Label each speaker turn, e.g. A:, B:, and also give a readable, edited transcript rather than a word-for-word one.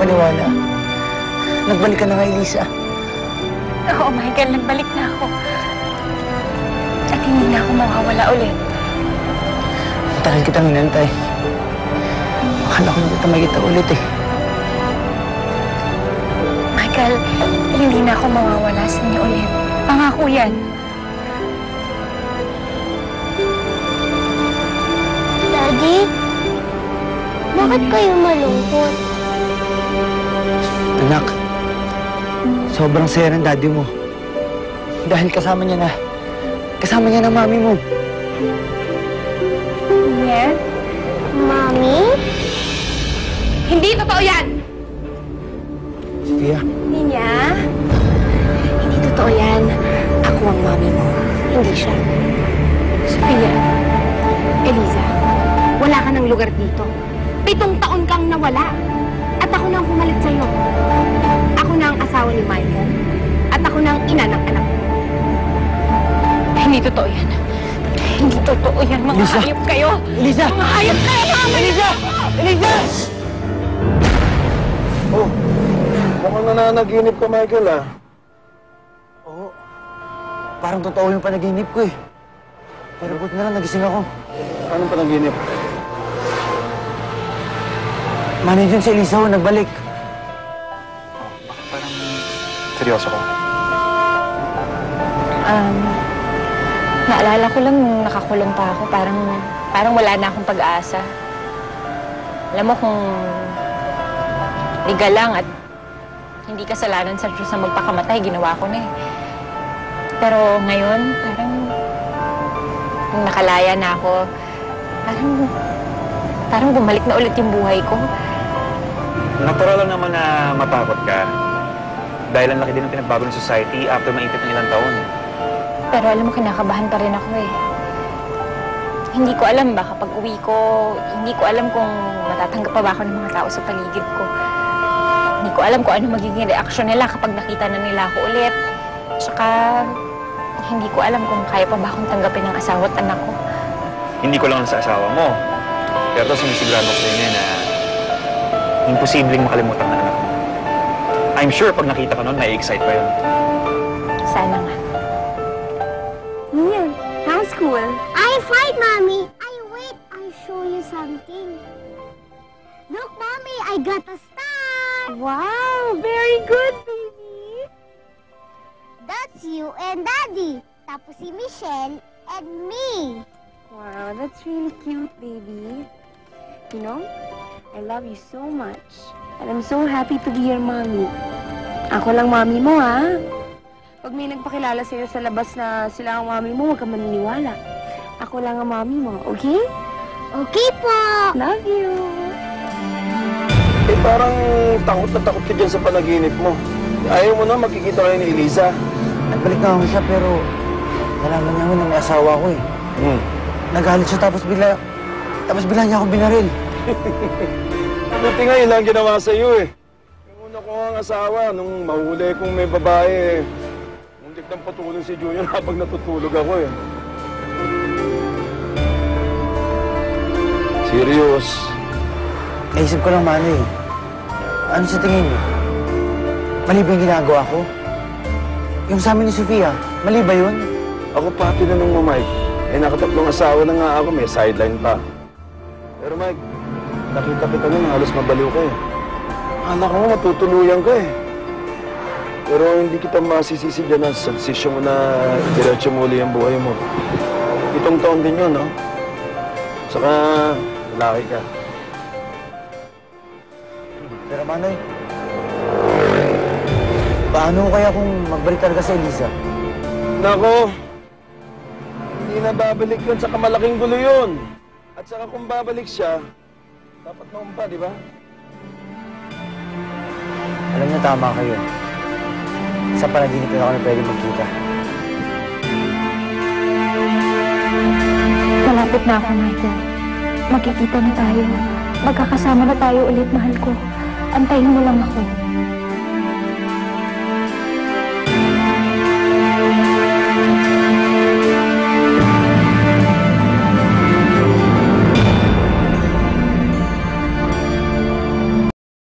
A: makapaniwala. Nagbalik ka na nga, Elisa.
B: Oo, Michael, nagbalik na ako. At hindi na ako mawawala ulit.
A: Tagal kitang inantay. Akala ko hindi kita makita ulit eh.
B: Michael, hindi na ako mawawala sa inyo ulit. Pangako yan.
C: Daddy, bakit kayo malungkot?
A: Anak, sobrang saya ng daddy mo. Dahil kasama niya na mami mo.
B: Niya?
C: Mami?
B: Hindi totoo yan!
A: Sophia?
B: Ninya? Hindi totoo yan. Ako ang mami mo. Hindi siya. Sophia, Eliza, wala ka ng lugar dito. 7 taon kang nawala. At ako na ang pumalit sa'yo. Ako na ang asawa ni Michael. At ako na ang ina ng anak mo. Hindi totoo yan. Hindi totoo yan. Mga
A: Elisa!
B: hayop kayo!
A: Elisa!
B: Mga hayop kayo, mama!
A: Elisa! Elisa!
D: Oh, mukhang nananaginip ka, Michael, ah.
A: Oo. Parang totoo yung panaginip ko eh. Pero buti na lang nagising ako.
D: Anong panaginip?
A: Manager si Elisa ho, nagbalik.
D: Bakit parang seryoso ko?
B: Naalala ko lang nung nakakulong pa ako, parang wala na akong pag-asa. Alam mo kung liga lang at hindi kasalanan sa Diyos na magpakamatay, ginawa ko na eh. Pero ngayon, parang nung nakalaya na ako, parang bumalik na ulit yung buhay ko.
D: Natural lang naman na matakot ka. Dahil ang laki din ng pinagbago ng society after maipit ng ilang taon.
B: Pero alam mo, kinakabahan pa rin ako eh. Hindi ko alam, baka pag uwi ko, hindi ko alam kung matatanggap pa ba ako ng mga tao sa paligid ko. Hindi ko alam kung ano magiging reaksyon nila kapag nakita na nila ako ulit. Tsaka, hindi ko alam kung kaya pa ba akong tanggapin ng asawa at anak ko.
D: Hindi ko lang sa asawa mo. Pero sinisigurado ko sa inyo na imposibleng makalimutan na anak mo. I'm sure pag nakita ka nun, may-excite pa yun.
B: Sana nga.
C: Niya, how's school? I'm fine, Mommy. Wait, I'll show you something. Look, Mommy, I got a star.
B: Wow, very good, baby.
C: That's you and Daddy. Tapos si Michelle and me.
B: Wow, that's really cute, baby. You know, I love you so much. And I'm so happy to be your mommy. Ako lang mami mo, ha? Pag may nagpakilala sa'yo sa labas na sila ang mami mo, huwag ka maniniwala. Ako lang ang mami mo, okay?
C: Okay po.
B: Love you.
D: Eh, parang takot na takot ka dyan sa panaginip mo. Ayaw mo na makikita kayo ni Eliza.
A: Nagbalik na ako siya pero nalaman niya na may asawa ko eh. Nagalit siya tapos bigla niya ako binaril.
D: Buti nga yun lang ginawa sa'yo eh. Yung una ko ang asawa, nung mahuli kong may babae, muntik nang patulong si Junior habang natutulog ako eh. Serious?
A: Naisip ko lang, Manny. Ano sa tingin niyo? Mali ba yung ginagawa ko? Yung sa amin ni Sofia, mali ba yun?
D: Ako pati na nung Mike. Eh, nakatatlong asawa na nga ako, may sideline pa. Pero Mike, nakita kita nun, halos mabaliw ka eh. Anak ko, matutuluyan ka eh. Pero hindi kita masisisi dyan sa desisyon mo na diretso muli ang buhay mo. 7 taon din yun, no? Saka, lalaki ka.
A: Pero Manoy, paano kaya kung magbalik talaga sa Eliza?
D: Nako, hindi na babalik yun, saka malaking gulo yun. At saka kung babalik siya, dapat noon pa, di ba?
A: Alam niyo, tama kayo. Sa panaginip na ako na pwede magkita.
B: Malapit na ako, Michael. Magkikita na tayo. Magkakasama na tayo ulit, mahal ko. Antayin mo lang ako.